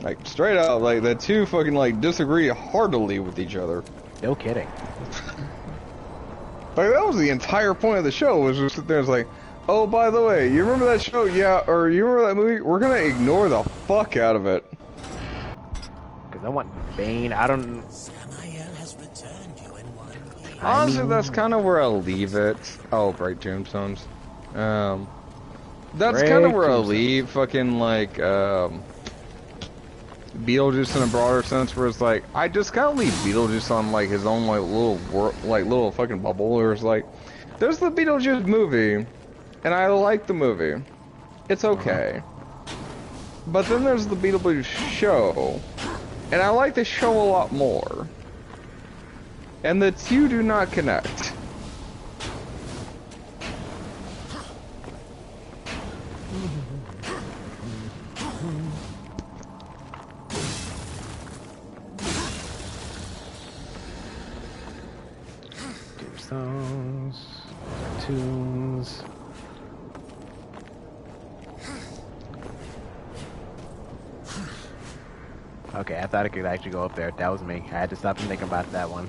Like, straight out, like, the two fucking, like, disagree heartily with each other. No kidding. Like, that was the entire point of the show, was just sit there and was like, oh, by the way, you remember that show? Yeah, or you remember that movie? We're gonna ignore the fuck out of it. Because I want Bane, I don't... Honestly, that's kind of where I'll leave it. Oh, Bright Tombstones. That's kind of where I'll leave fucking, like, Beetlejuice in a broader sense, where it's like, I just gotta leave Beetlejuice on, like, his own, like, little little fucking bubble, where it's like, there's the Beetlejuice movie, and I like the movie. It's okay. But then there's the Beetlejuice show, and I like the show a lot more. And the two do not connect. Tombstones, tunes. Okay, I thought it could actually go up there. That was me. I had to stop and think about that one.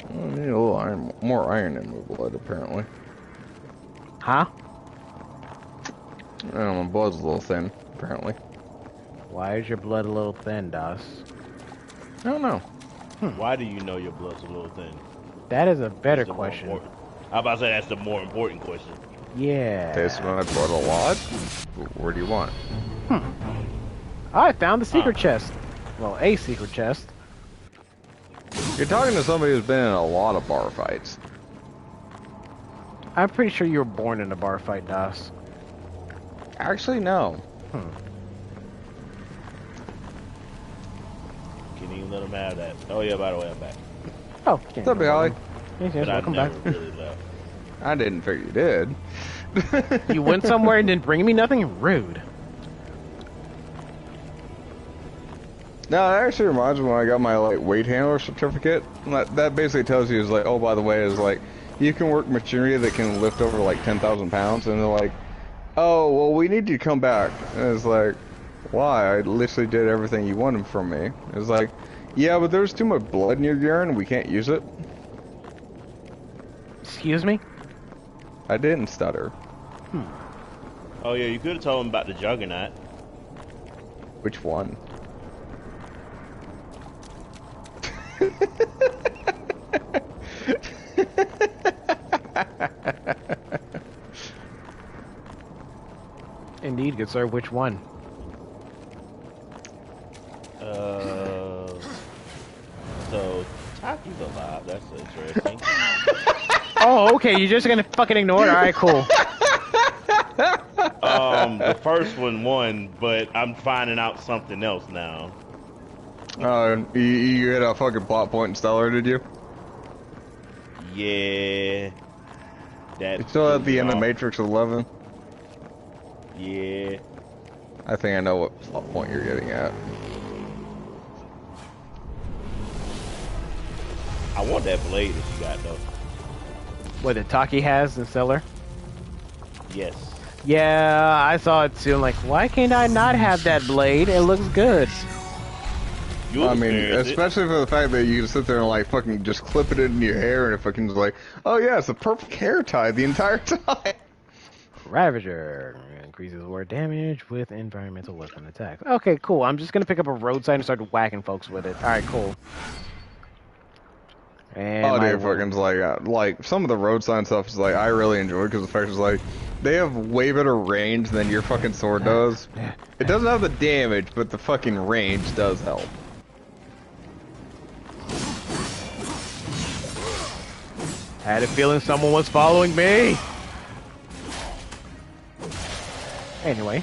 I need a little iron, more iron in my blood, apparently. Huh? I don't know, my blood's a little thin, apparently. Why is your blood a little thin, Das? I don't know. Why do you know your blood's a little thin? That is a better question. I'm about to say that's the more important question. Yeah. Taste my blood a lot? Where do you want? I found the secret chest. Well, a secret chest. You're talking to somebody who's been in a lot of bar fights. I'm pretty sure you were born in a bar fight, Das. Actually, no. Can't even let him have that. Oh yeah, by the way, I'm back. Oh, What's up, Holly? Yes, But welcome back. Really left. I didn't figure you did. You went somewhere and didn't bring me nothing? Rude. No, that actually reminds me when I got my like weight handler certificate. That basically tells you is like, oh, by the way, is like you can work machinery that can lift over like 10,000 pounds, and they're like, oh, well, we need you to come back. And it's like, why? I literally did everything you wanted from me. It's like, yeah, but there's too much blood in your urine, we can't use it. Excuse me? I didn't stutter. Oh yeah, you could have told him about the Juggernaut. Which one? Indeed, good sir. Which one? So Taki's alive. That's interesting. Oh, okay. You're just gonna fucking ignore it? Alright, cool. The first one won, but I'm finding out something else now. You hit a fucking plot point in Stellar, did you? Yeah. You're still at the end of Matrix 11? Yeah. I think I know what plot point you're getting at. I want that blade that you got though. What the Taki has in Stellar? Yes. Yeah, I saw it too. I'm like, why can't I not have that blade? It looks good. I mean, especially for the fact that you can sit there and like fucking just clip it into your hair and it fucking is like, oh yeah, it's a perfect hair tie the entire time. Ravager increases war damage with environmental weapon attacks. Okay, cool. I'm just gonna pick up a road sign and start whacking folks with it. All right, cool. And oh, dude, fucking like some of the road sign stuff is like I really enjoy because the fact is like they have way better range than your fucking sword does. It doesn't have the damage, but the fucking range does help. Had a feeling someone was following me. Anyway.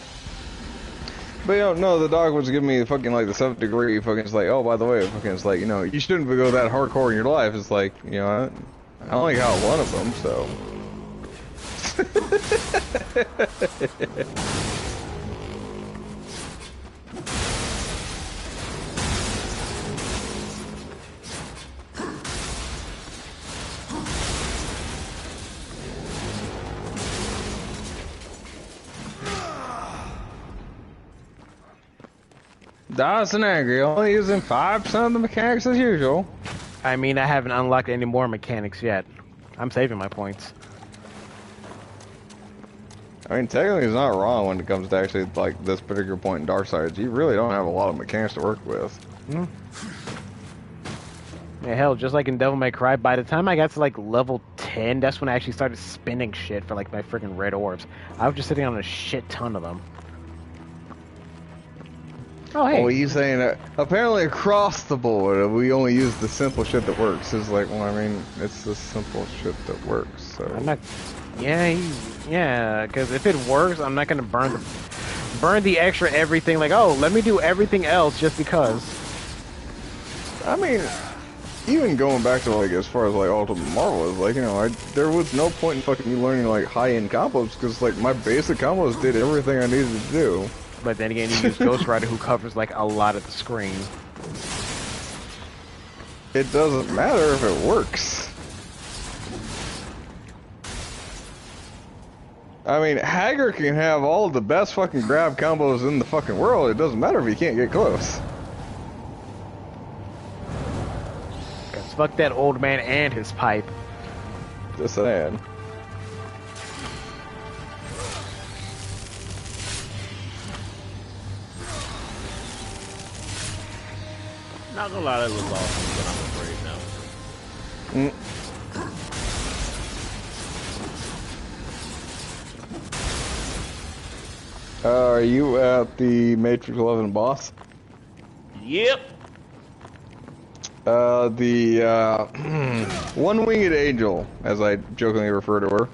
But you know, no, the dog was giving me fucking like the 7th degree. Fucking, it's like, oh, by the way, fucking, it's like, you know, you shouldn't go that hardcore in your life. It's like, you know, I only got one of them, so. That's an angry. Only using 5% of the mechanics as usual. I mean, I haven't unlocked any more mechanics yet. I'm saving my points. I mean, technically, it's not wrong when it comes to actually like this particular point in Darksiders. You really don't have a lot of mechanics to work with. Hmm. Yeah, hell, just like in Devil May Cry, by the time I got to like level 10, that's when I actually started spinning shit for like my freaking red orbs. I was just sitting on a shit ton of them. Oh, hey. Well, you saying that apparently across the board, we only use the simple shit that works. It's like, well, I mean, it's the simple shit that works, so. I'm not. Yeah, because if it works, I'm not gonna burn the extra everything. Like, oh, let me do everything else just because. I mean, even going back to like as far as like Ultimate Marvel is like, you know, there was no point in fucking me learning like high-end combos because like my basic combos did everything I needed to do. But then again, you use Ghost Rider, who covers like a lot of the screen. It doesn't matter if it works. I mean, Hager can have all the best fucking grab combos in the fucking world. It doesn't matter if he can't get close. Cause fuck that old man and his pipe. Just saying. Not gonna lie, that looks awesome, but I'm afraid now. Are you at the Matrix 11 boss? Yep. The one-winged angel, as I jokingly refer to her.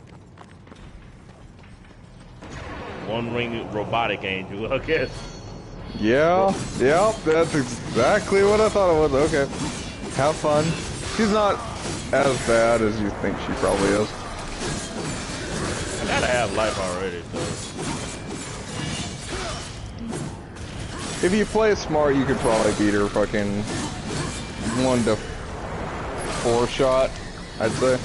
One-winged robotic angel, I guess. Yeah, yep, that's exactly what I thought it was. Okay, have fun. She's not as bad as you think she probably is. I gotta have life already, so. If you play smart, you could probably beat her fucking 1 to 4 shot, I'd say.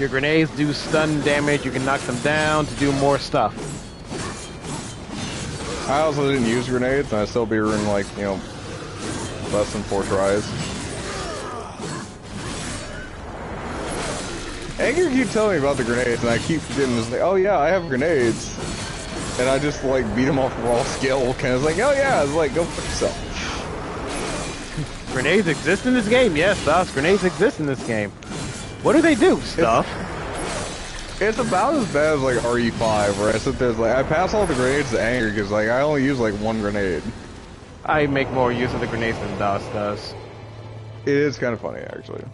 Your grenades do stun damage. You can knock them down to do more stuff. I also didn't use grenades, and I still beat her in like, you know, less than 4 tries. Anger keep telling me about the grenades, and I keep forgetting. Just like, oh yeah, I have grenades, and I just like beat them off raw skill. Kind of like, oh yeah, it's like go fuck yourself. Grenades exist in this game, yes, Stuff. Grenades exist in this game. What do they do, Stuff? It's about as bad as like RE5, where I sit there like I pass all the grenades to Anger because like I only use like 1 grenade. I make more use of the grenades than DOS does. It is kind of funny actually.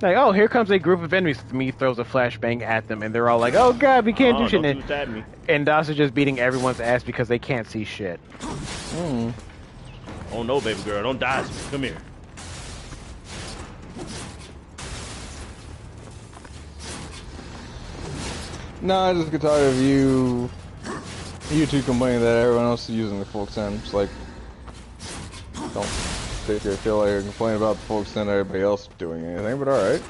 Like, oh, here comes a group of enemies. Me throws a flashbang at them, and they're all like, oh god, we can't do shit. Don't shoot at me. And DOS is just beating everyone's ass because they can't see shit. Oh no, baby girl, don't die to me. Come here. No, I just get tired of you two complaining that everyone else is using the full extent. It's like, don't feel like you're complaining about the full extent of everybody else doing anything, but alright.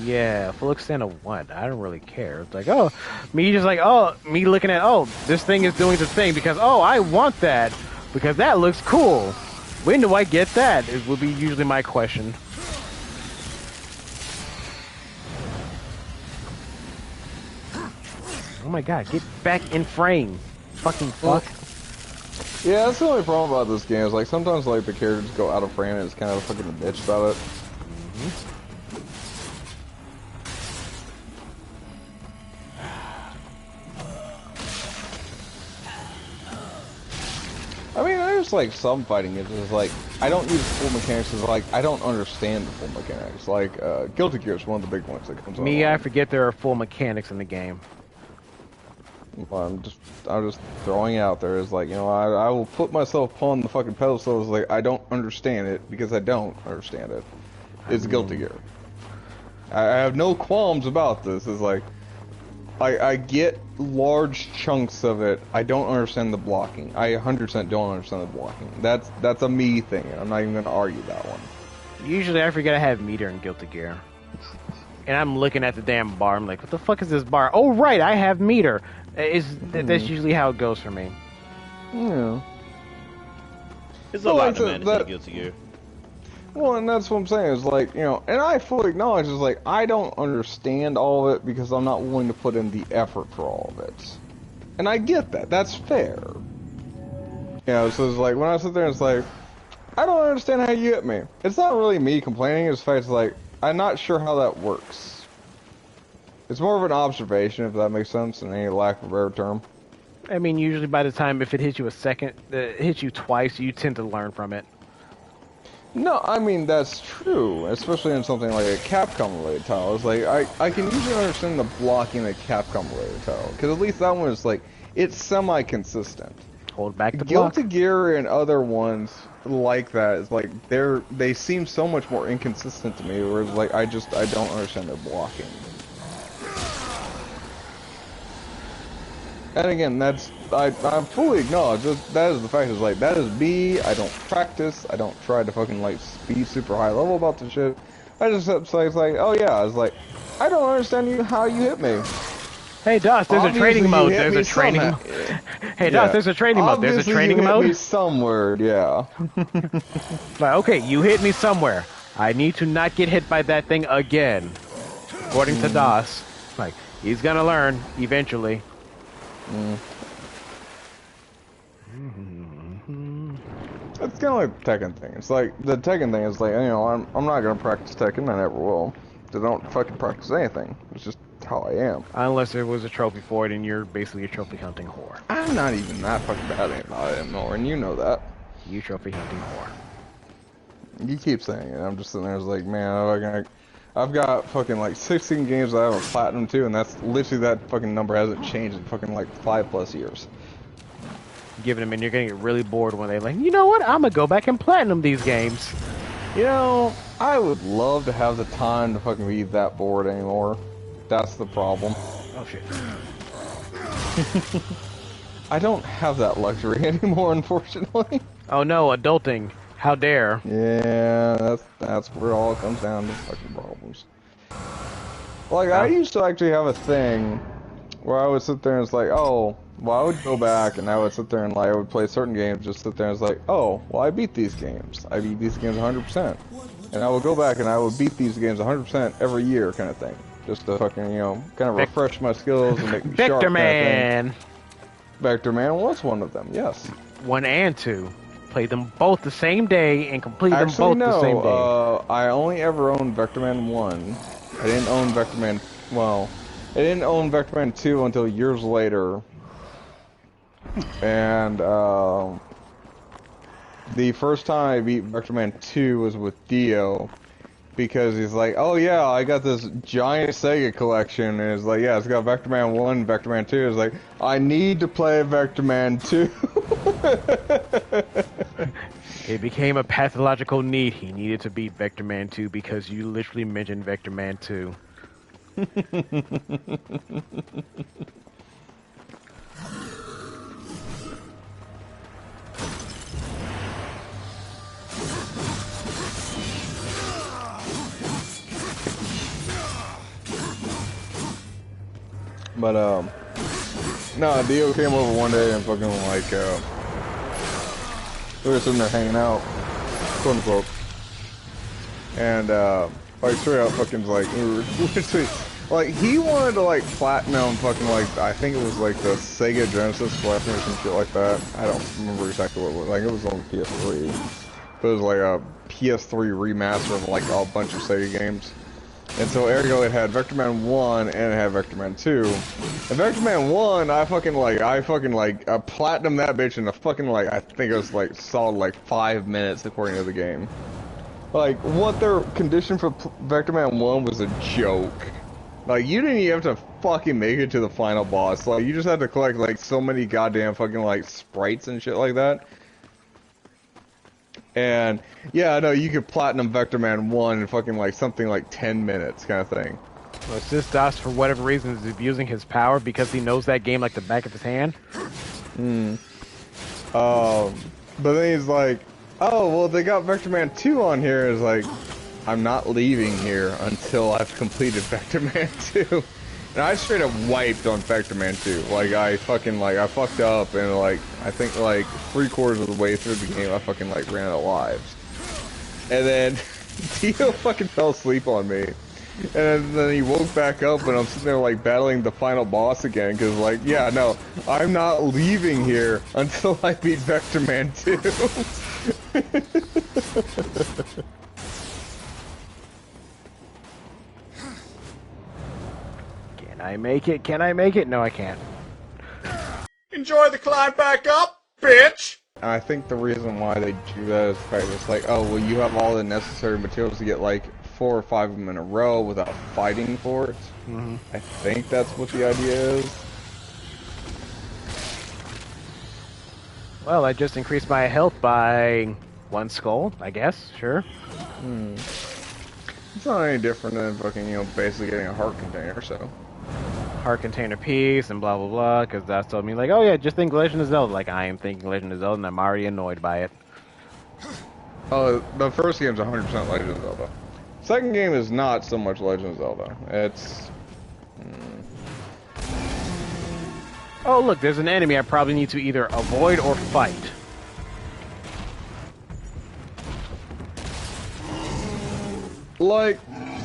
Yeah, full extent of what? I don't really care. It's like, oh, me just like, oh, me looking at, oh, this thing is doing the thing because, oh, I want that because that looks cool. When do I get that? It would be usually my question. Oh my god, get back in frame. Fucking fuck. Yeah, that's the only problem about this game is like sometimes like the characters go out of frame and it's kind of fucking a bitch about it. I mean, there's like some fighting games. It's like I don't use full mechanics. It's like I don't understand the full mechanics. Like Guilty Gear is one of the big ones that comes. Me, I forget there are full mechanics in the game. I'm just throwing out there is like, you know, I will put myself upon the fucking pedestal. It's like I don't understand it because I don't understand it. It's Guilty Gear. I have no qualms about this. It's like I get large chunks of it. I don't understand the blocking. I 100% don't understand the blocking. That's a me thing, and I'm not even gonna argue that one. Usually I forget I have meter in Guilty Gear. and I'm looking at the damn bar. I'm like, what the fuck is this bar? Oh, right, I have meter. That's usually how it goes for me. Yeah. It's a lot to manage in Guilty Gear. Well, and that's what I'm saying, is like, you know, and I fully acknowledge, is like, I don't understand all of it because I'm not willing to put in the effort for all of it. And I get that, that's fair. You know, so it's like, when I sit there, it's like, I don't understand how you hit me. It's not really me complaining, it's the fact, it's like, I'm not sure how that works. It's more of an observation, if that makes sense, in any lack of a better term. I mean, usually by the time, if it hits you hits you twice, you tend to learn from it. No, I mean, that's true, especially in something like a Capcom-related title. It's like, I can usually understand the blocking of Capcom-related title, because at least that one is like, it's semi-consistent. Hold back the block. Guilty Gear and other ones like that, is like, they seem so much more inconsistent to me, whereas like, I don't understand their blocking. And again, I fully acknowledge that is the fact, is like, that is me. I don't practice, I don't try to fucking like be super high level about the shit. I just it's like, oh yeah, it's like, I don't understand how you hit me. Hey Dust, there's a training mode. There's a training. Hey Dust, there's a training mode. There's a training mode. Hit me somewhere, yeah. Like, okay, you hit me somewhere. I need to not get hit by that thing again. According to DOS, like, he's gonna learn eventually. It's kind of like the Tekken thing. It's like, the Tekken thing is like, you know, I'm not gonna practice Tekken, I never will. I don't fucking practice anything. It's just how I am. Unless there was a trophy for it and you're basically a trophy hunting whore. I'm not even that fucking bad about it anymore, and you know that. You trophy hunting whore. You keep saying it, I'm just sitting there, it's like, man, I've got fucking like 16 games that I have a platinum to, and that's literally, that fucking number hasn't changed in fucking like 5+ years. Giving them, and you're gonna get really bored when they like, you know what? I'm gonna go back and platinum these games. You know, I would love to have the time to fucking be that bored anymore. That's the problem. Oh shit. I don't have that luxury anymore, unfortunately. Oh no, adulting. How dare. Yeah, that's where it all comes down to fucking problems. Like, I used to actually have a thing where I would sit there and it's like, oh, well, I would go back and I would sit there and like, I would play certain games, just sit there and it's like, oh, well, I beat these games. I beat these games 100%. And I would go back and I would beat these games 100% every year, kind of thing. Just to fucking, you know, kind of refresh my skills and make me sharp. Vector Man! Kind of thing. Vector Man was one of them, yes. 1 and 2. Played them both the same day and completed them both the same day. I only ever owned Vector Man 1. I didn't own Vector Man, well, I didn't own Vector Man 2 until years later. And, the first time I beat Vector Man 2 was with Dio. Because he's like, oh yeah, I got this giant Sega collection, and it's like, yeah, it's got Vector Man 1 and Vector Man 2. It's like, I need to play Vector Man 2. It became a pathological need. He needed to beat Vector Man 2 because you literally mentioned Vector Man 2. But, no, Dio came over one day and fucking, like, we were sitting there hanging out, quote unquote, and, like, straight out fucking, like, we were literally, like, he wanted to, like, platinum fucking, like, I think it was, like, the Sega Genesis collection or some shit like that. I don't remember exactly what it was, like, it was on PS3, but it was, like, a PS3 remaster of, like, a bunch of Sega games. And so ergo it had Vector Man 1 and it had Vector Man 2. And Vector Man 1, I fucking platinum that bitch in a fucking like, I think it was like solid like 5 minutes according to the game. Like, what their condition for Vector Man 1 was a joke. Like, you didn't even have to fucking make it to the final boss. Like, you just had to collect like so many goddamn fucking like sprites and shit like that. And, yeah, no, you could platinum Vector Man 1 in fucking, like, something like 10 minutes kind of thing. Well, since DOS, for whatever reason, is abusing his power because he knows that game like the back of his hand. But then he's like, oh, well, they got Vector Man 2 on here. It's like, I'm not leaving here until I've completed Vector Man 2. And I straight up wiped on Vector Man 2. Like, I fucked up, and, like, I think, like, 3/4 of the way through the game, I fucking, like, ran out of lives. And then, Tito fucking fell asleep on me. And then he woke back up, and I'm sitting there, like, battling the final boss again, because, like, yeah, no, I'm not leaving here until I beat Vector Man 2. Can I make it? Can I make it? No, I can't. Enjoy the climb back up, bitch! And I think the reason why they do that is because it's like, oh, well, you have all the necessary materials to get, like, 4 or 5 of them in a row without fighting for it. Mm-hmm. I think that's what the idea is. Well, I just increased my health by 1 skull, I guess. Sure. It's not any different than fucking, you know, basically getting a heart container, so. Heart container piece and blah blah blah, because that's told me like, oh yeah, just think Legend of Zelda. Like, I am thinking Legend of Zelda and I'm already annoyed by it. Oh, the first game's 100% Legend of Zelda. Second game is not so much Legend of Zelda. It's... Oh look, there's an enemy I probably need to either avoid or fight. Like,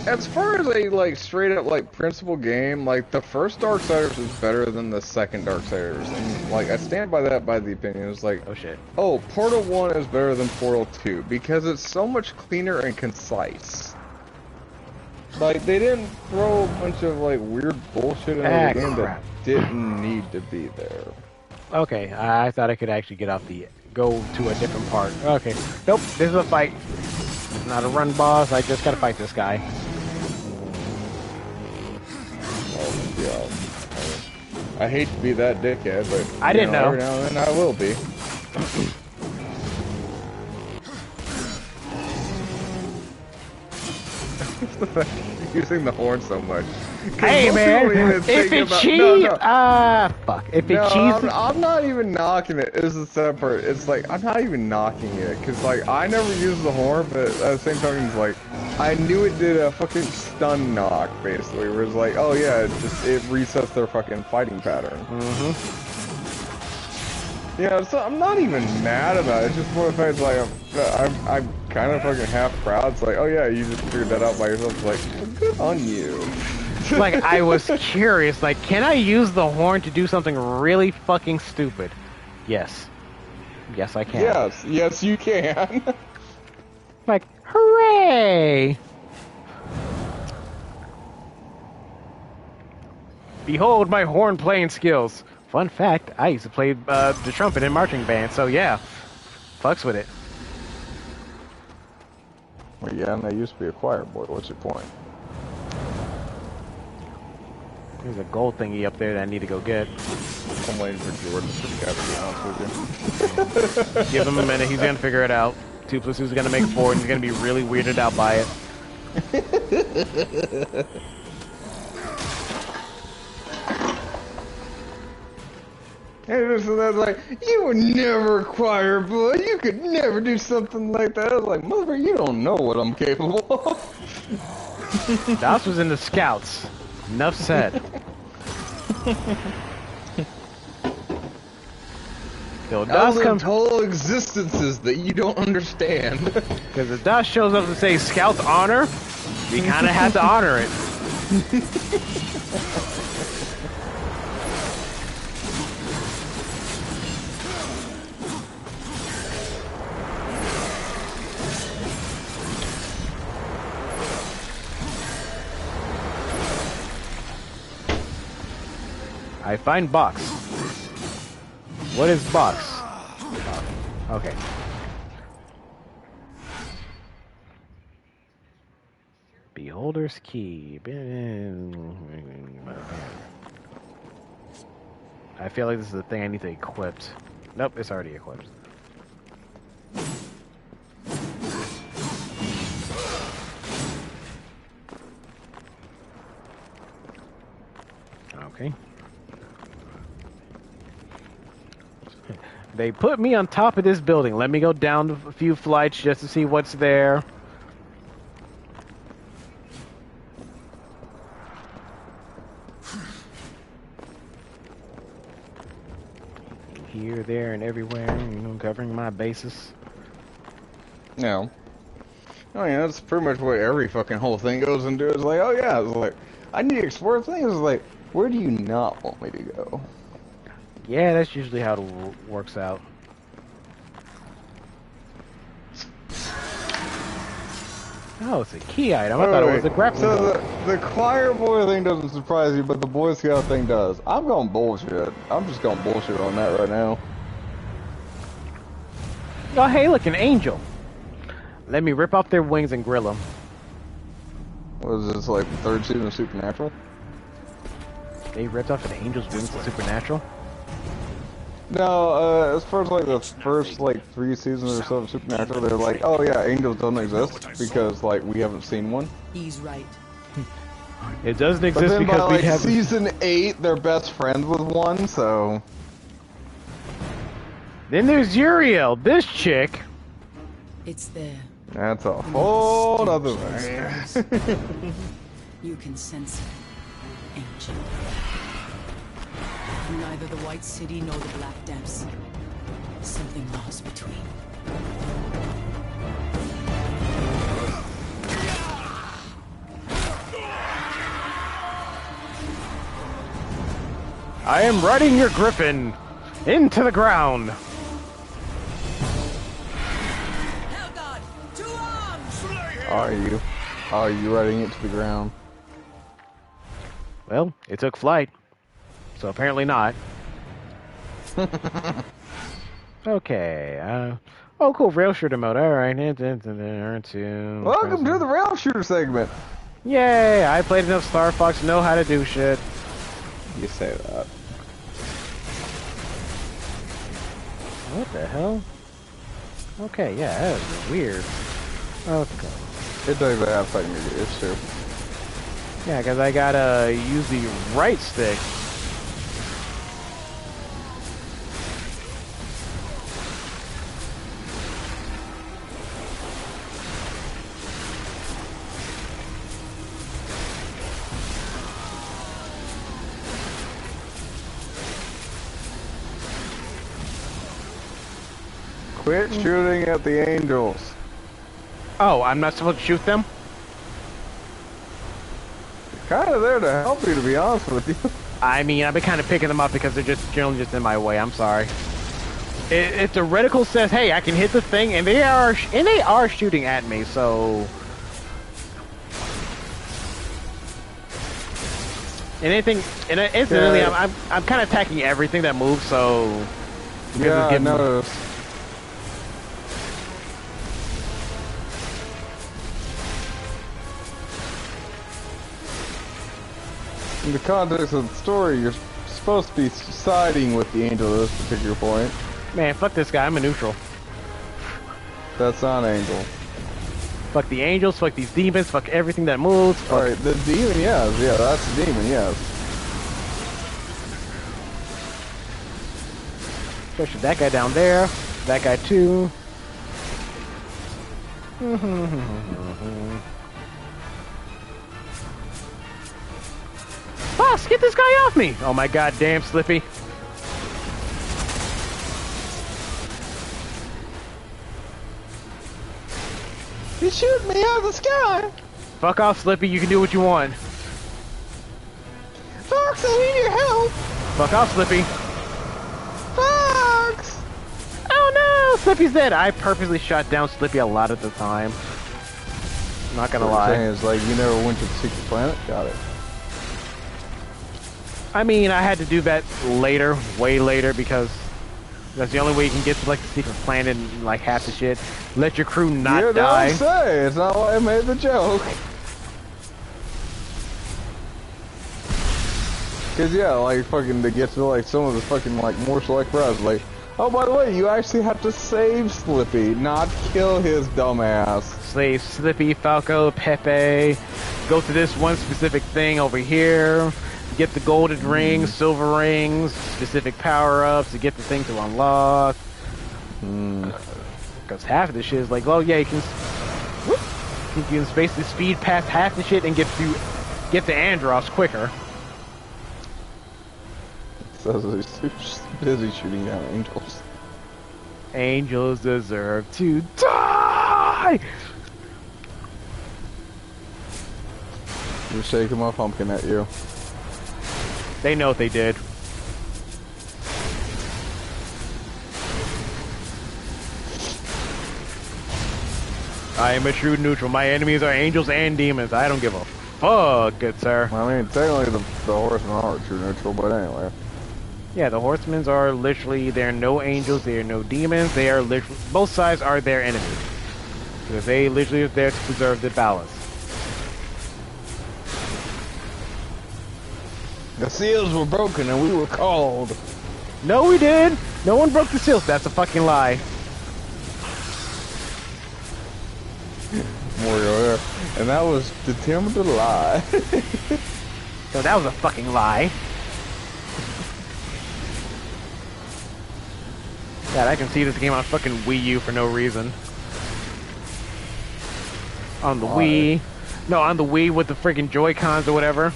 as far as a, like, straight up, like, principal game, like, the first Darksiders is better than the second Darksiders. And, like, I stand by that by the opinion. It's like, Oh shit. oh, Portal 1 is better than Portal 2 because it's so much cleaner and concise. Like, they didn't throw a bunch of, like, weird bullshit into the game that didn't need to be there. Okay, I thought I could actually get off the... go to a different part. Okay. Nope, this is a fight. It's not a run boss, I just gotta fight this guy. Oh, yeah. I hate to be that dickhead, but... I didn't know. Every now and then I will be. Using the horn so much. Hey man, if it cheats, fuck. If it cheats, I'm not even knocking it. It's a separate. It's like I'm not even knocking it because like I never use the horn, but at the same time, it's like I knew it did a fucking stun knock basically, where it's like, oh yeah, it resets their fucking fighting pattern. Mm-hmm. Yeah, so I'm not even mad about it. It's just one of the things like I'm kind of fucking half proud. It's like, oh yeah, you just figured that out by yourself. It's like, well, good on you. Like, I was curious, like, can I use the horn to do something really fucking stupid? Yes. Yes, I can. Yes, you can. Like, hooray! Behold my horn playing skills. Fun fact, I used to play the trumpet in marching band, so yeah. Fucks with it. Well, yeah, and they used to be a choir boy. What's your point? There's a gold thingy up there that I need to go get. I'm waiting for Jordan to forget, to be honest with you. Give him a minute, he's gonna figure it out. 2 + 2 is gonna make 4, and he's gonna be really weirded out by it. And that's like, you were never a choir boy. You could never do something like that. I was like, mother, you don't know what I'm capable of. Das was in the Scouts. Enough said. So Das comes whole existences that you don't understand. because if Das shows up to say Scouts honor, we kind of have to honor it. I find box. What is box? Oh, okay. Beholder's key. I feel like this is the thing I need to equip. Nope, it's already equipped. Okay. They put me on top of this building. Let me go down a few flights just to see what's there. here, there, and everywhere, you know, covering my bases. No. Oh yeah, that's pretty much what every fucking whole thing goes into. It's like, oh yeah, it's like, I need to explore things. It's like, where do you not want me to go? Yeah, that's usually how it works out. Oh, it's a key item. I thought it was a grappling So hook. the choir boy thing doesn't surprise you, but the Boy Scout thing does. I'm going bullshit. I'm just going bullshit on that right now. Oh, hey, look, an angel. Let me rip off their wings and grill them. What is this, like the third season of Supernatural? They ripped off an angel's wings in Supernatural? No, as far as like the first like 3 seasons or so of Supernatural, they're like, oh yeah, angels don't exist because like we haven't seen one. He's right. It doesn't But exist then by because like we have... season 8, they're best friends with one, so... Then there's Uriel, this chick. It's there. That's a whole other thing. You can sense it. Ancient. Neither the White City nor the Black Depths. Something lost between. I am riding your griffin into the ground. Hellgod, to arms! Are you riding it to the ground? Well, it took flight, so apparently not. Okay. Oh, cool. Rail shooter mode. All right. Welcome to the rail shooter segment. Yay! I played enough Star Fox to know how to do shit. You say that. What the hell? Okay, yeah, that was weird. Okay. It takes a half second to get used to. Yeah, because I gotta use the right stick. Quit shooting at the angels. Oh, I'm not supposed to shoot them? Kind of there to help you, to be honest with you. I mean, I've been kind of picking them up because they're just generally just in my way. I'm sorry. If the reticle says, "Hey, I can hit the thing," and they are shooting at me, so anything. And incidentally, Yeah. I'm kind of attacking everything that moves. So because Yeah, it's I getting- noticed. In the context of the story, you're supposed to be siding with the angel at this particular point. Man, fuck this guy. I'm a neutral. That's not an angel. Fuck the angels. Fuck these demons. Fuck everything that moves. Fuck. Alright, the demon, yes. Yeah, that's the demon, yes. Especially that guy down there. That guy too. Boss, get this guy off me! Oh my god, damn Slippy. He's shooting me out of the sky! Fuck off, Slippy, you can do what you want. Fox, I need your help! Fuck off, Slippy. Fox! Oh no, Slippy's dead. I purposely shot down Slippy a lot at the time. Not gonna What you're saying lie. is like, you never went to the secret planet? Got it. I mean, I had to do that later, way later, because that's the only way you can get to like the secret planet and like half the shit. Let your crew not You die. don't say! It's not why I made the joke. Cause yeah, like fucking to get to like some of the fucking like more select routes, like, oh by the way, you actually have to save Slippy, not kill his dumbass. Save Slippy, Falco, Pepe. Go to this one specific thing over here. Get the golden rings, silver rings, specific power-ups to get the thing to unlock. Because half of the shit is like, oh yeah, you can basically speed past half the shit and get to Andros quicker. Says he's busy shooting down angels. Angels deserve to die! You're shaking my pumpkin at you. They know what they did. I am a true neutral. My enemies are angels and demons. I don't give a fuck, good sir. I mean, technically the horsemen are true neutral, but anyway. Yeah, the horsemen are literally, they're no angels, they are no demons, they are literally, both sides are their enemies. Because they literally are there to preserve the balance. The seals were broken and we were called. No, we did! No one broke the seals. That's a fucking lie. Mario there. And that was determined to lie. So that was a fucking lie. God, I can see this game on fucking Wii U for no reason. On the Wii. No, on the Wii with the freaking Joy-Cons or whatever.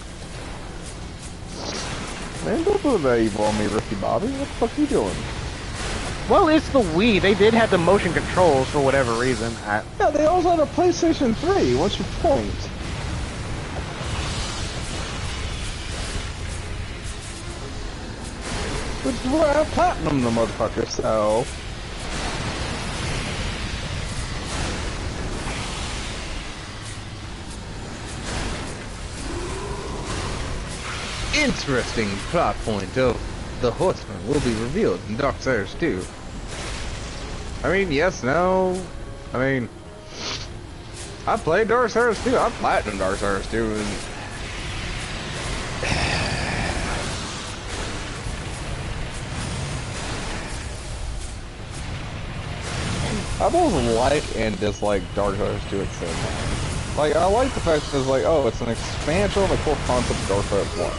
Man, don't do that evil on me, Ricky Bobby. What the fuck are you doing? Well, it's the Wii. They did have the motion controls for whatever reason. Yeah, they also had a PlayStation 3. What's your point? Which is where I platinum the motherfucker, so... Interesting plot point of the horseman will be revealed in Darksiders 2. I mean, yes, no. I mean, I played Darksiders 2. I platinumed Darksiders 2. And... I both like and dislike Darksiders 2 at the same time. Like, I like the fact that it's like, oh, it's an expansion on the core concept of Darksiders 1.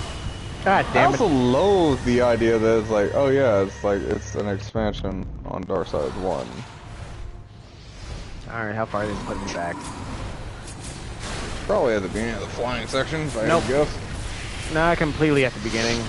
God I damn it. also loathe the idea that it's like, oh yeah, it's an expansion on Darksiders 1. Alright, how far are they putting me back? Probably at the beginning of the flying section, if I had Nope. to guess. Nah, completely at the beginning.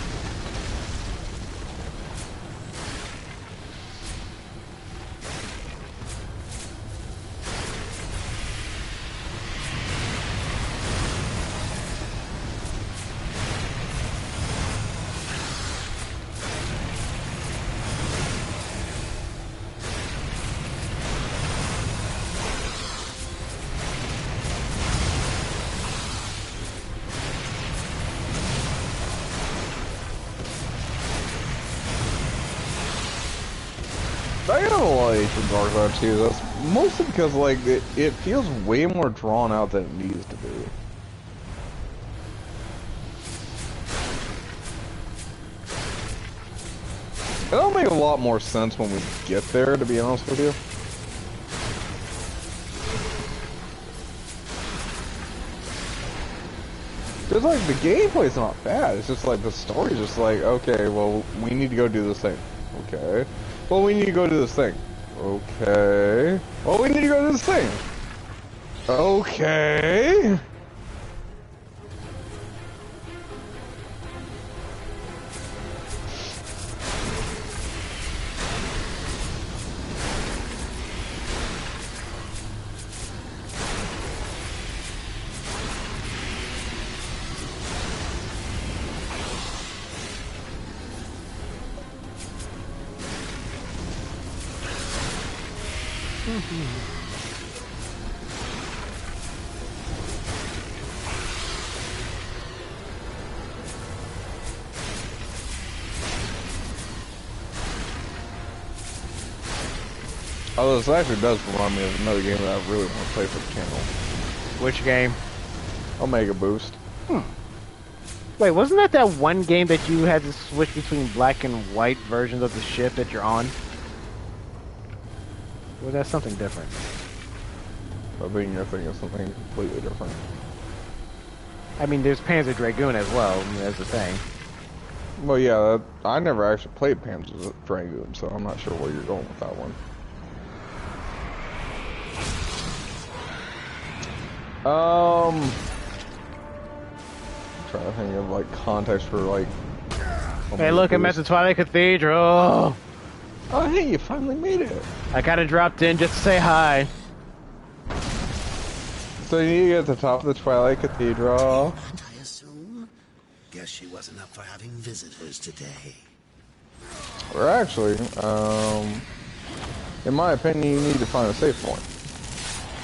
I got a lot of hate for Darksiders 2. That's mostly because like it feels way more drawn out than it needs to be. It'll make a lot more sense when we get there, to be honest with you. Cause like the gameplay's not bad. It's just like the story's just like, okay, well we need to go do this thing. Okay. Well, we need to go do this thing. Okay. Well, we need to go do this thing. Okay. Oh, this actually does remind me of another game that I really want to play for the channel. Which game? Omega Boost. Wait, wasn't that one game that you had to switch between black and white versions of the ship that you're on? Or was that something different? I think you're thinking of something completely different. I mean, there's Panzer Dragoon as well, as the thing. Well, yeah, I never actually played Panzer Dragoon, so I'm not sure where you're going with that one. I'm trying to think of like context for like Hey, look, I'm at the Twilight Cathedral. Oh, hey, you finally made it. I kind of dropped in just to say hi. So you need to get at the top of the Twilight Cathedral. I assume? Guess she wasn't up for having visitors today. Or actually, in my opinion, you need to find a safe point.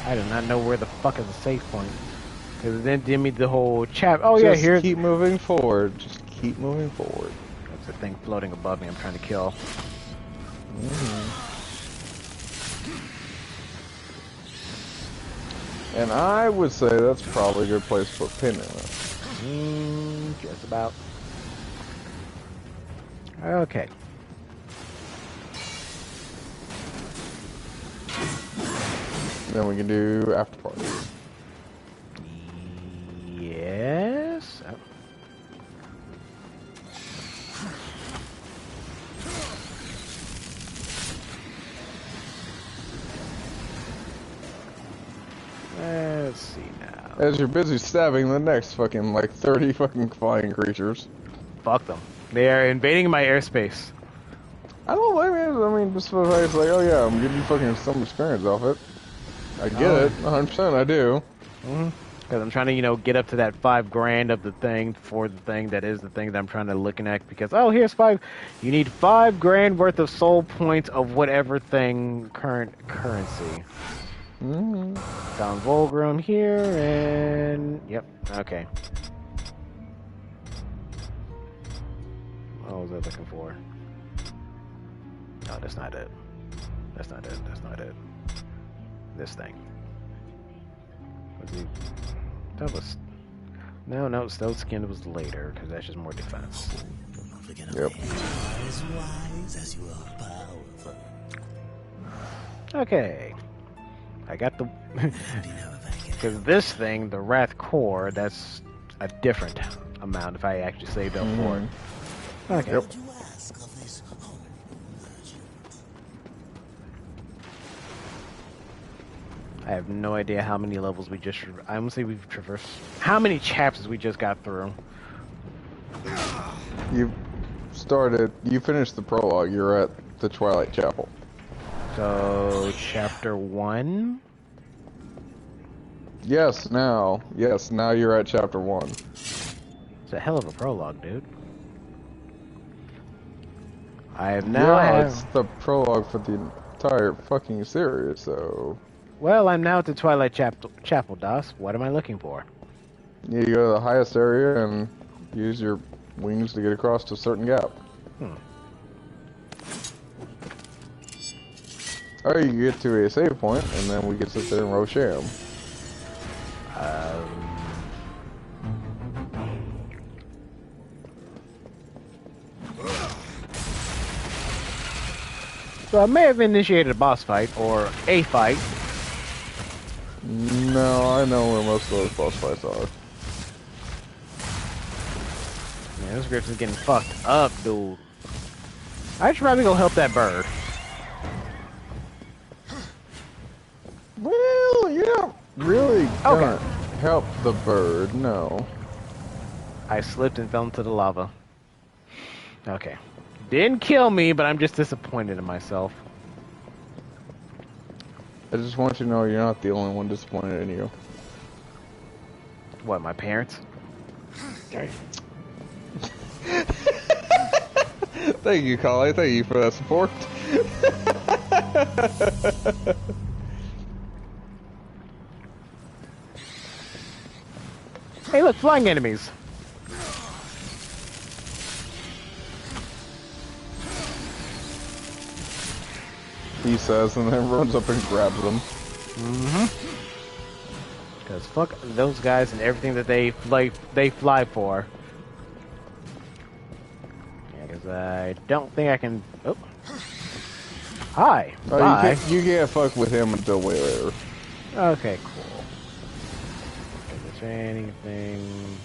I do not know where the fuck is the safe point. Because it then did me the whole chap. Oh, yeah, here's... keep moving forward. Just keep moving forward. That's the thing floating above me I'm trying to kill. And I would say that's probably a good place to put pin in it. Just about. Okay. Then we can do after party. Yes. Let's see now. As you're busy stabbing the next fucking, like, 30 fucking flying creatures. Fuck them. They are invading my airspace. I don't blame you. I mean, just for the fact it's like, oh yeah, I'm getting fucking some experience off it. I get it. 100% I do. Because I'm trying to, you know, get up to that $5,000 of the thing for the thing that is the thing that I'm trying to looking at. Because, oh, here's you need $5,000 worth of soul points of whatever thing, current currency. Found Volgrim here, and yep, okay. What was I looking for? No, that's not it. That's not it. That's not it. This thing. What's he? That was. No, Stealth Skin was later because that's just more defense. Yep. As wise as you are powerful. Okay. I got the... Because this thing, the Wrath Core, that's a different amount if I actually saved up for it. Okay. Yep. I have no idea how many levels we just... I want to say we've traversed... How many chapters we just got through? You finished the prologue. You're at the Twilight Chapel. So, chapter 1? Yes, now you're at chapter 1. It's a hell of a prologue, dude. I have now it's the prologue for the entire fucking series, so... Well, I'm now at the Twilight Chapel, Das. What am I looking for? You go to the highest area and use your wings to get across to a certain gap. Or you can get to a save point, and then we can sit there and Rosham. So I may have initiated a boss fight, or a fight. No, I know where most of those boss fights are. Man, this Griffin's getting fucked up, dude. I should probably go help that bird. Well, you're not really gonna help the bird, no. I slipped and fell into the lava. Okay. Didn't kill me, but I'm just disappointed in myself. I just want you to know you're not the only one disappointed in you. What, my parents? Thank you, Collie. Thank you for that support. Hey, look, flying enemies. He says, and then runs up and grabs them. Because fuck those guys and everything that they fly for. Yeah, because I don't think I can... Oh. Hi. Oh, Bye. you can't fuck with him until way later. Okay, cool. Is there anything...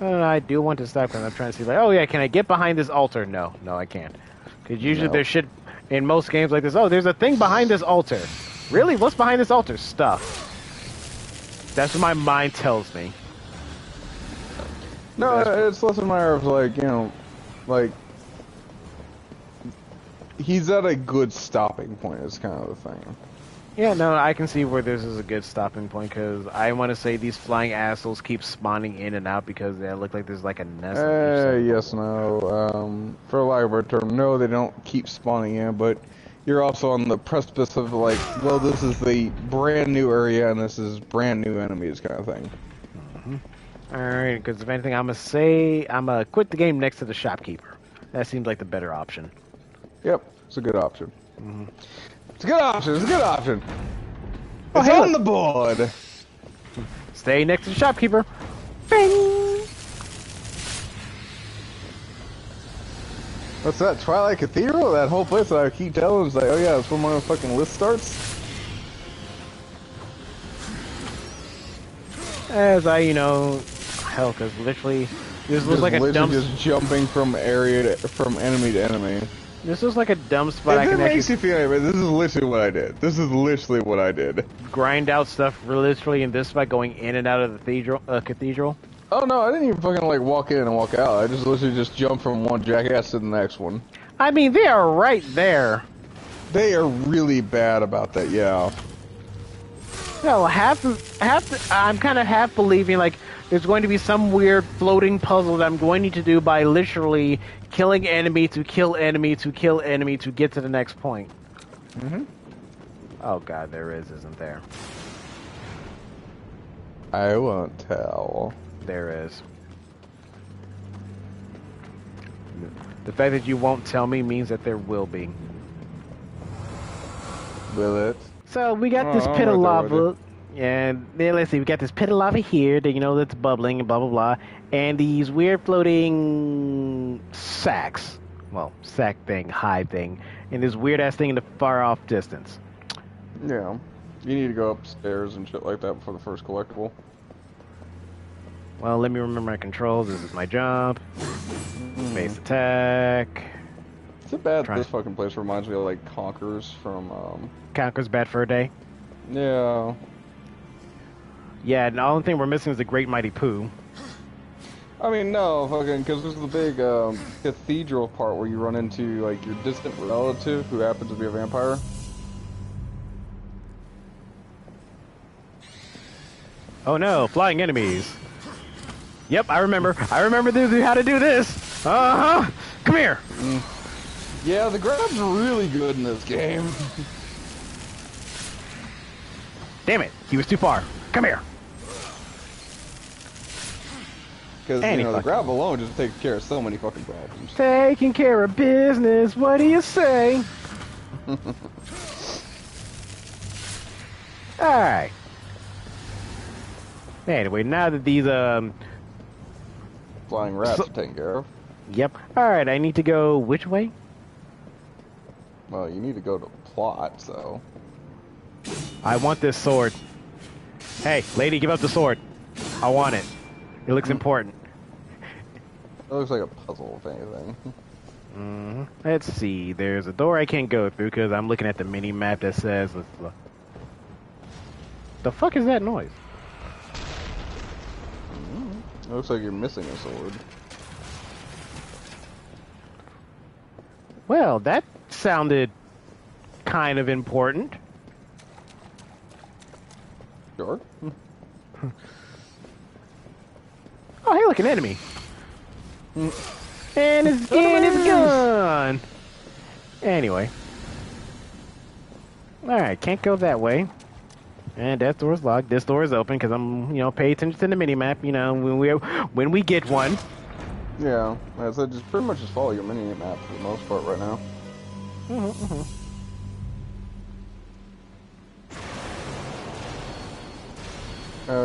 I do want to stop because I'm trying to see, like, oh yeah, can I get behind this altar? No, I can't. Because usually there should, in most games like this, oh, there's a thing behind this altar. Really? What's behind this altar? Stuff. That's what my mind tells me. No, it's less a matter of, like, you know, Like, he's at a good stopping point, is kind of the thing. Yeah, no, I can see where this is a good stopping point, because I want to say these flying assholes keep spawning in and out because they look like there's like a nest. Yes, no. For lack of a better term, no, they don't keep spawning in, but you're also on the precipice of like, well, this is the brand new area and this is brand new enemies kind of thing. Alright, because if anything, I'm gonna quit the game next to the shopkeeper. That seems like the better option. Yep, it's a good option. It's a good option, it's a good option. Oh, It's hey, on look. the board! Stay next to the shopkeeper. Bing! What's that, Twilight Cathedral? That whole place that I keep telling is like, oh yeah, that's when my fucking list starts? As I, hell, because literally, this looks like a literally dumb. just jumping from from enemy to enemy. This looks like a dumb spot. I If it can makes actually you feel like, this is literally what I did. This is literally what I did. grind out stuff literally in this spot, going in and out of the cathedral. Oh no, I didn't even fucking like walk in and walk out. I just literally just jumped from one jackass to the next one. I mean, they are right there. They are really bad about that, yeah. No, I'm kind of half believing like there's going to be some weird floating puzzle that I'm going to do by literally killing enemy to kill enemy to kill enemy to get to the next point. Oh god, there isn't there? I won't tell. There is. The fact that you won't tell me means that there will be. Will it? So we got this I'm pit of right there with lava, and then let's see, we got this pit of lava here that that's bubbling and blah blah blah, and these weird floating sacks, well, sack thing, high thing, and this weird ass thing in the far off distance. Yeah. You need to go upstairs and shit like that before the first collectible. Well, let me remember my controls. This is my jump, base attack. Is it bad this fucking place reminds me of like Conquerors from Conquer's bad for a day. Yeah. Yeah, and the only thing we're missing is the Great Mighty Pooh. I mean, no, fucking, because there's the big cathedral part where you run into like your distant relative who happens to be a vampire. Oh no, flying enemies. Yep, I remember. I remember how to do this. Uh-huh. Come here. Yeah, the grab's really good in this game. Damn it, he was too far. Come here. Because, the grab alone just takes care of so many fucking problems. Taking care of business, what do you say? Alright. Anyway, now that these, Flying rats are taken care of. Yep. Alright, I need to go which way? Well, you need to go to plot, so... I want this sword. Hey, lady, give up the sword. I want it. It looks important. It looks like a puzzle, if anything. Let's see. There's a door I can't go through because I'm looking at the mini map that says. The fuck is that noise? It looks like you're missing a sword. Well, that sounded kind of important. Sure. Oh, hey, look, an enemy. And it's gone. Anyway. Alright, can't go that way. And that door's locked. This door is open because I'm, pay attention to the mini-map, when we get one. Yeah, so just pretty much just follow your mini map for the most part right now.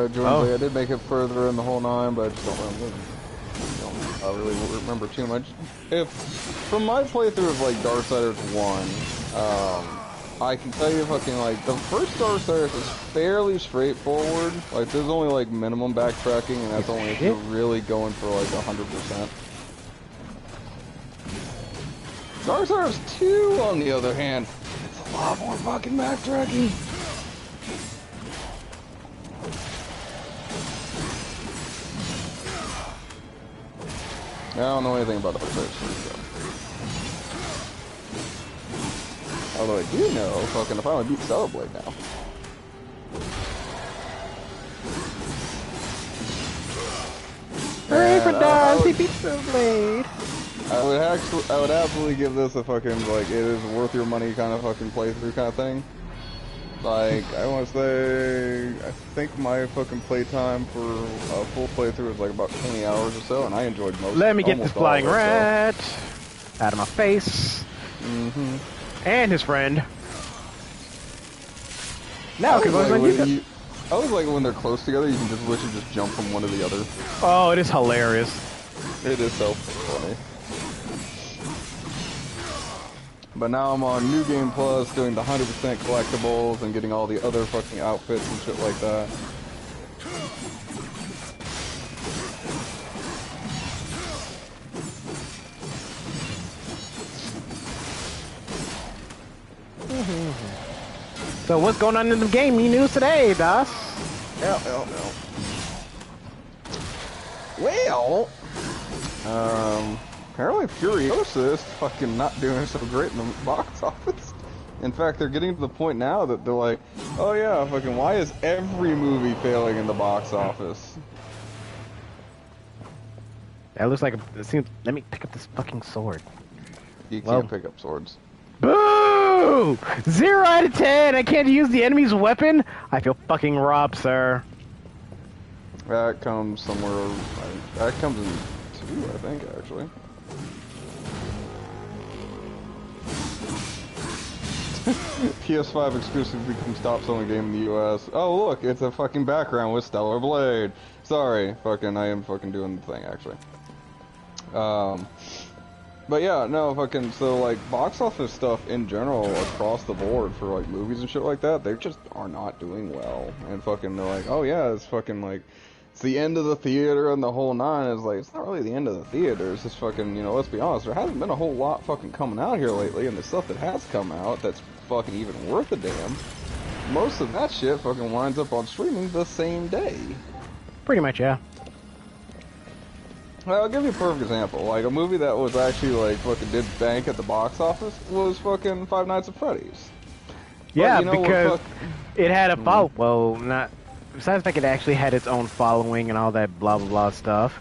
Jonesy, I did make it further in the whole 9, but I just don't really remember too much. From my playthrough of like Darksiders 1, I can tell you fucking like the first Darksiders is fairly straightforward. Like there's only like minimum backtracking, and that's only if you're really going for like 100%. Darksiders 2, on the other hand, it's a lot more fucking backtracking. I don't know anything about Darksiders 3, so. Although I do know, fucking, I finally beat Celeblade now. Hooray for Daz, he beat Celeblade. I would absolutely give this a fucking, like, it is worth your money kind of fucking playthrough kind of thing. Like, I want to say, I think my fucking playtime for a full playthrough was like about 20 hours or so, and I enjoyed most. Let me get this flying of it, rat out of my face. Mm-hmm. And his friend. Now, because I was like when they're close together, you can just literally just jump from one to the other. Oh, it is hilarious. It is so funny. But now I'm on New Game Plus, doing the 100% collectibles and getting all the other fucking outfits and shit like that. So what's going on in the gaming news today, Das? Well, apparently Furiosa is fucking not doing so great in the box office. In fact, they're getting to the point now that they're like, oh yeah, fucking why is every movie failing in the box office? That looks like it seems. Let me pick up this fucking sword. You can't pick up swords. Boo! 0 out of 10. I can't use the enemy's weapon. I feel fucking robbed, sir. That comes somewhere. That comes in 2, I think, actually. PS5 exclusive becomes top selling game in the US. Oh look, it's a fucking background with Stellar Blade. Sorry, fucking, I am fucking doing the thing actually. But yeah, no, fucking, so like box office stuff in general across the board for like movies and shit like that, they just are not doing well. And fucking, they're like, oh yeah, it's fucking like, it's the end of the theater and the whole nine. Is like, it's not really the end of the theater, it's just fucking, you know, let's be honest, there hasn't been a whole lot fucking coming out here lately, and the stuff that has come out that's fucking even worth a damn, most of that shit fucking winds up on streaming the same day. Pretty much, yeah. Well, I'll give you a perfect example. Like, a movie that was actually, like, fucking did bank at the box office was fucking Five Nights at Freddy's. Yeah, but, you know, because it had a follow. Well, not besides the fact it actually had its own following and all that blah blah blah stuff.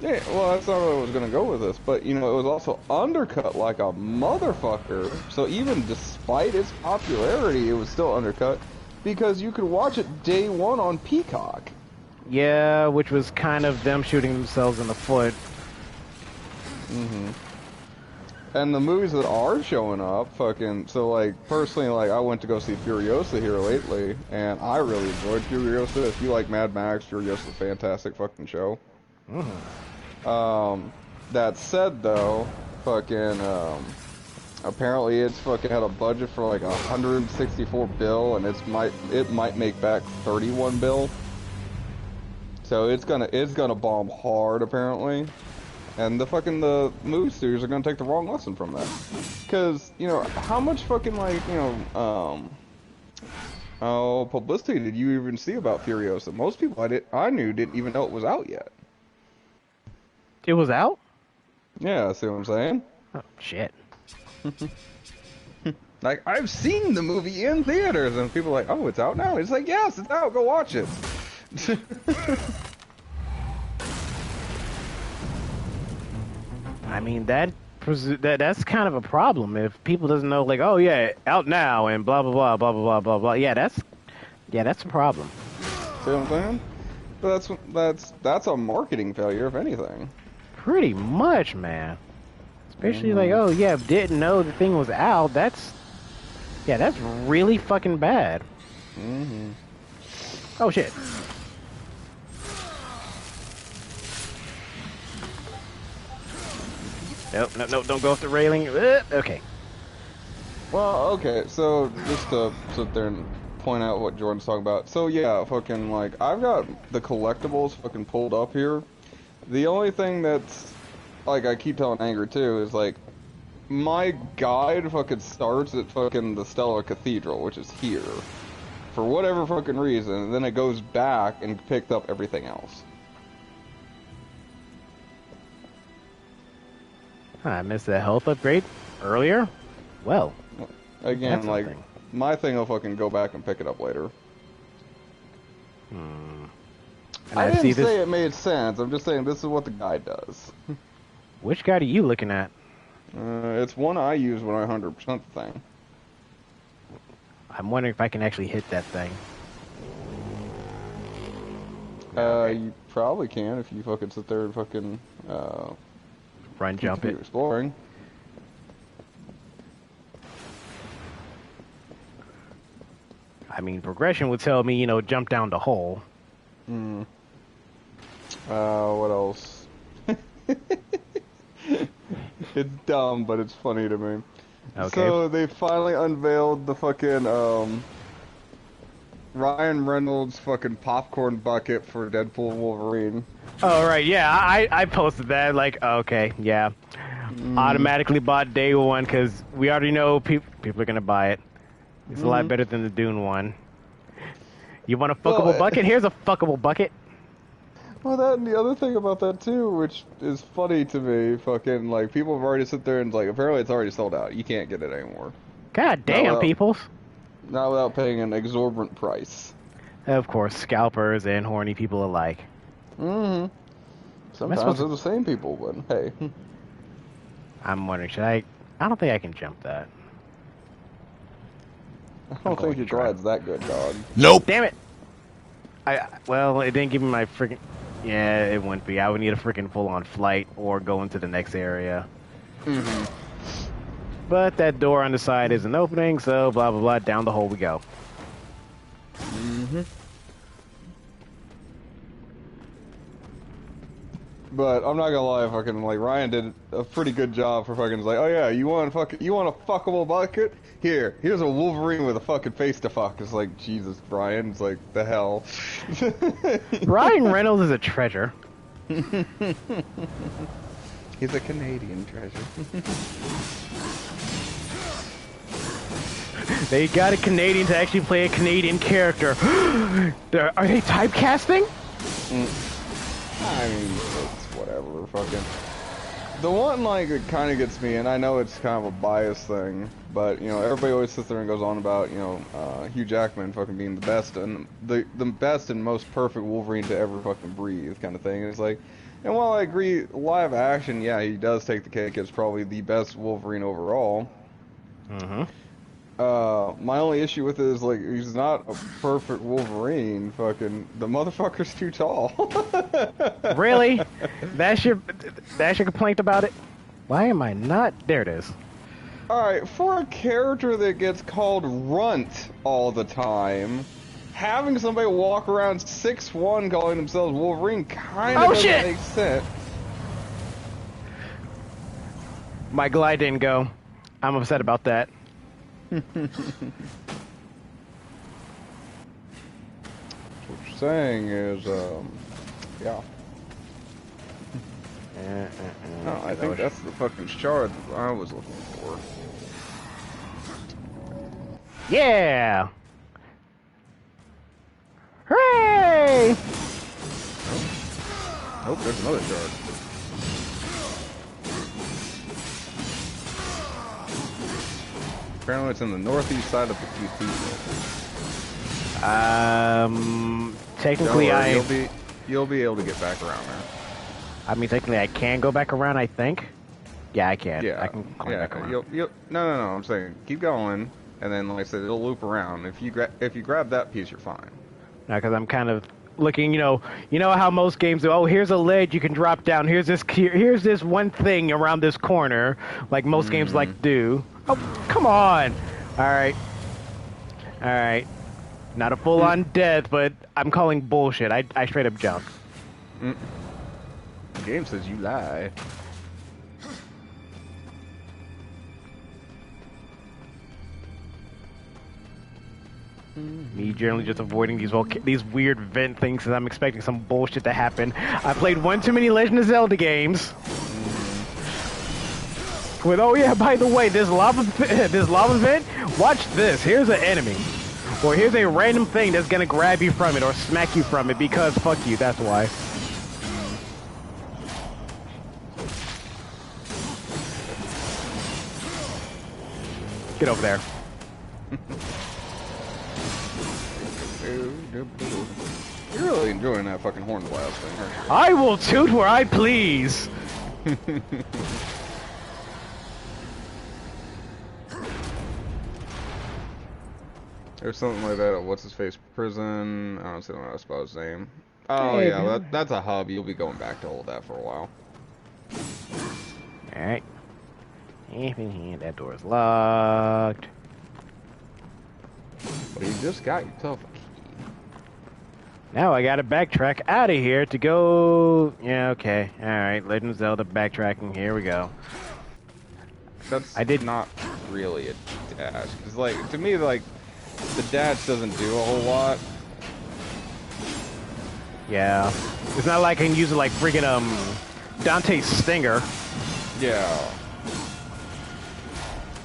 Yeah, well, that's not where I was gonna go with this, but you know, it was also undercut like a motherfucker. So even despite its popularity, it was still undercut because you could watch it day one on Peacock. Yeah, which was kind of them shooting themselves in the foot. Mm-hmm. And the movies that are showing up, fucking, so like, personally, like, I went to go see Furiosa here lately, and I really enjoyed Furiosa. If you like Mad Max, Furiosa's a fantastic fucking show. Mm-hmm. That said, though, fucking, apparently it's fucking had a budget for like 164 bill, and it might make back 31 bill. So it's gonna bomb hard, apparently. And the movie studios are gonna take the wrong lesson from that. Cause, you know, how much fucking, like, you know, publicity did you even see about Furiosa? Most people I knew didn't even know it was out yet. It was out? Yeah, see what I'm saying? Oh, shit. Like, I've seen the movie in theaters, and people are like, oh, it's out now? It's like, yes, it's out, go watch it. I mean, that's kind of a problem if people doesn't know, like, oh yeah, out now and blah blah blah blah blah blah blah. Yeah, that's a problem. See what I'm saying? But that's a marketing failure, if anything. Pretty much, man. Especially like, oh yeah, didn't know the thing was out. That's really fucking bad. Mm-hmm. Oh shit. Nope, don't go off the railing. Okay. Well, okay, so just to sit there and point out what Jordan's talking about. So yeah, fucking, like, I've got the collectibles fucking pulled up here. The only thing that's, like, I keep telling Anger too, is like, my guide fucking starts at fucking the Stellar Cathedral, which is here. For whatever fucking reason, and then it goes back and picks up everything else. I missed that health upgrade earlier. Well, Again, that's like, something. my thing will fucking go back and pick it up later. And I see didn't this. say it made sense. I'm just saying this is what the guide does. Which guide are you looking at? It's one I use when I 100% the thing. I'm wondering if I can actually hit that thing. You probably can if you fucking sit there and fucking Run, jump continue it. exploring. I mean, progression would tell me, jump down the hole. What else? It's dumb, but it's funny to me. Okay. So they finally unveiled the fucking Ryan Reynolds fucking popcorn bucket for Deadpool Wolverine. Oh, right, yeah, I posted that, like, okay, yeah. Automatically bought day one, because we already know people are going to buy it. It's a lot better than the Dune one. You want a fuckable bucket? Here's a fuckable bucket. Well, that and the other thing about that too, which is funny to me, fucking like people have already sit there and like apparently it's already sold out. You can't get it anymore. God damn, well. peoples. Not without paying an exorbitant price. Of course, scalpers and horny people alike. Mm-hmm. Sometimes they're the same people, but hey. I'm wondering, should I don't think I can jump that. I don't think your glide's that good, dog. Nope. Damn it! Well, it didn't give me my freaking... Yeah, it wouldn't be. I would need a freaking full-on flight or go into the next area. But that door on the side isn't opening, so blah, blah, blah. Down the hole we go. But I'm not gonna lie, fucking like Ryan did a pretty good job for fucking like, oh yeah, you want a fuckable bucket? Here's a Wolverine with a fucking face to fuck. It's like Jesus, Brian. It's like the hell. Ryan Reynolds is a treasure. He's a Canadian treasure. They got a Canadian to actually play a Canadian character. Are they typecasting? I mean, it's whatever, fucking. The one, like, that kind of gets me, and I know it's kind of a bias thing, but, everybody always sits there and goes on about, Hugh Jackman fucking being the best, and the best and most perfect Wolverine to ever fucking breathe, kind of thing, and it's like, and while I agree, live action, yeah, he does take the cake, it's probably the best Wolverine overall. My only issue with it is, like, he's not a perfect Wolverine. Fucking, the motherfucker's too tall. Really? That's your complaint about it? Why am I not? There it is. Alright, for a character that gets called Runt all the time, having somebody walk around 6'1" calling themselves Wolverine kind of doesn't make sense. My glide didn't go. I'm upset about that. What you're saying is, yeah. No, I think that's the fucking shard that I was looking for. Yeah! Hooray! Oh, there's another shard. Apparently it's in the northeast side of the cathedral. Technically You'll be able to get back around there. I mean, technically I can go back around, I think. Yeah, I can. Yeah, I can climb back around. No, I'm saying keep going, and then like I said, it'll loop around. If you grab that piece, you're fine. Now, because I'm kind of looking, you know how most games do. Oh, here's a ledge you can drop down. Here's this one thing around this corner, like most games like to do. Oh, come on! All right. Not a full-on death, but I'm calling bullshit. I straight up jumped. The game says you lie. Me generally just avoiding these weird vent things because I'm expecting some bullshit to happen. I played one too many Legend of Zelda games. With, oh yeah, by the way, this lava vent, watch this. Here's an enemy. Or here's a random thing that's gonna grab you from it or smack you from it because fuck you, that's why. Get over there. You're really enjoying that fucking horn blast thing, aren't you? I will toot where I please. There's something like that at what's-his-face prison. I don't know how to spell his name. Oh, Hey, yeah, man. that's a hub. You'll be going back to all that for a while. Alright. That door is locked. But you just got yourself a key. Now I gotta backtrack out of here to go... Yeah, okay. Alright, Legend of Zelda backtracking. Here we go. I did not really a dash. Because, like, to me, like, the dash doesn't do a whole lot. Yeah. It's not like I can use it like friggin' Dante's Stinger. Yeah.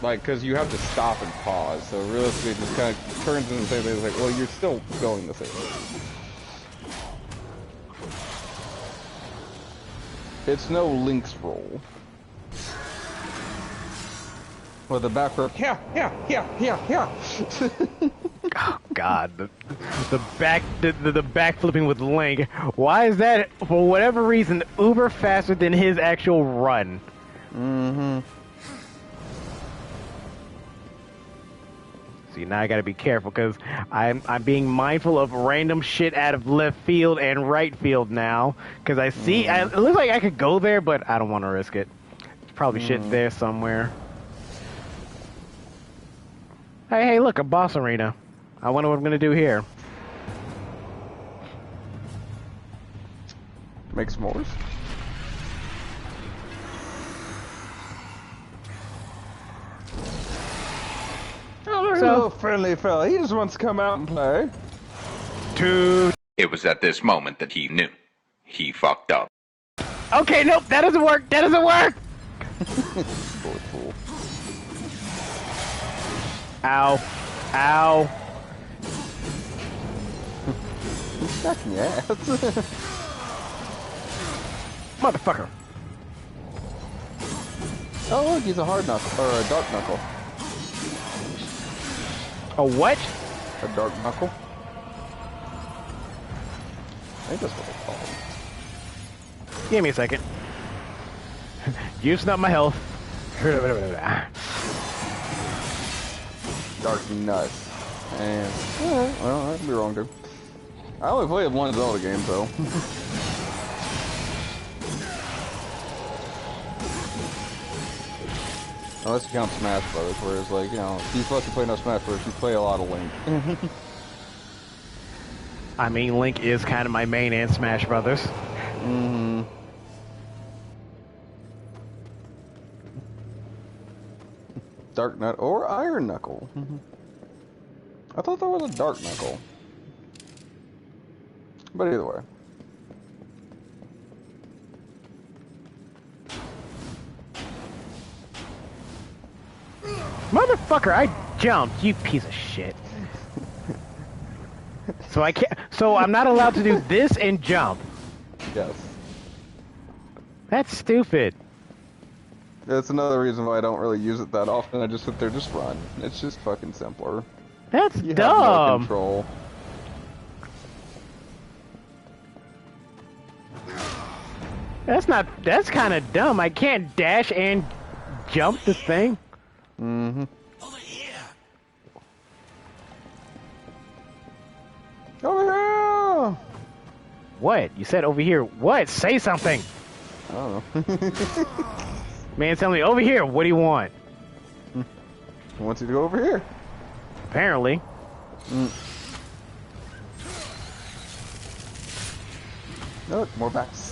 Like, because you have to stop and pause. So, realistically, it just kind of turns into the same thing. It's like, well, you're still going the same way. It's no Link's roll. With the back row, yeah. Oh God, the back flipping with Link. Why is that, for whatever reason, uber faster than his actual run? Mm-hmm. See, now I gotta be careful because I'm being mindful of random shit out of left field and right field now. Because I see, it looks like I could go there, but I don't want to risk it. There's probably shit there somewhere. Hey, look, a boss arena. I wonder what I'm gonna do here. Make s'mores. Oh, there's a little friendly fella. He just wants to come out and play. Dude. It was at this moment that he knew. He fucked up. Okay, nope, that doesn't work. That doesn't work. Poor fool. Ow. Ow. Fucking ass. Motherfucker. Oh, look, he's a hard knuckle, or a dark knuckle. A what? A dark knuckle? I think that's what they call it. Give me a second. Using up my health. Dark nuts. And, alright, well, I could be wrong too. I only played one Zelda game, though. Unless you count Smash Brothers, whereas, like, you know, if you fucking play no Smash Brothers, you play a lot of Link. I mean, Link is kind of my main in Smash Brothers. Mm-hmm. Dark Nut or Iron Knuckle. I thought that was a Dark Knuckle. But either way. Motherfucker, I jumped, you piece of shit. So I can't. So I'm not allowed to do this and jump. Yes. That's stupid. That's another reason why I don't really use it that often. I just sit there, just run. It's just fucking simpler. That's You have dumb. no control. That's kind of dumb. I can't dash and jump the thing. Mm-hmm. Over here. Over here! What? You said over here. What? Say something. I don't know. Man, tell me over here. What do you want? He wants you to go over here. Apparently. Look, more bats.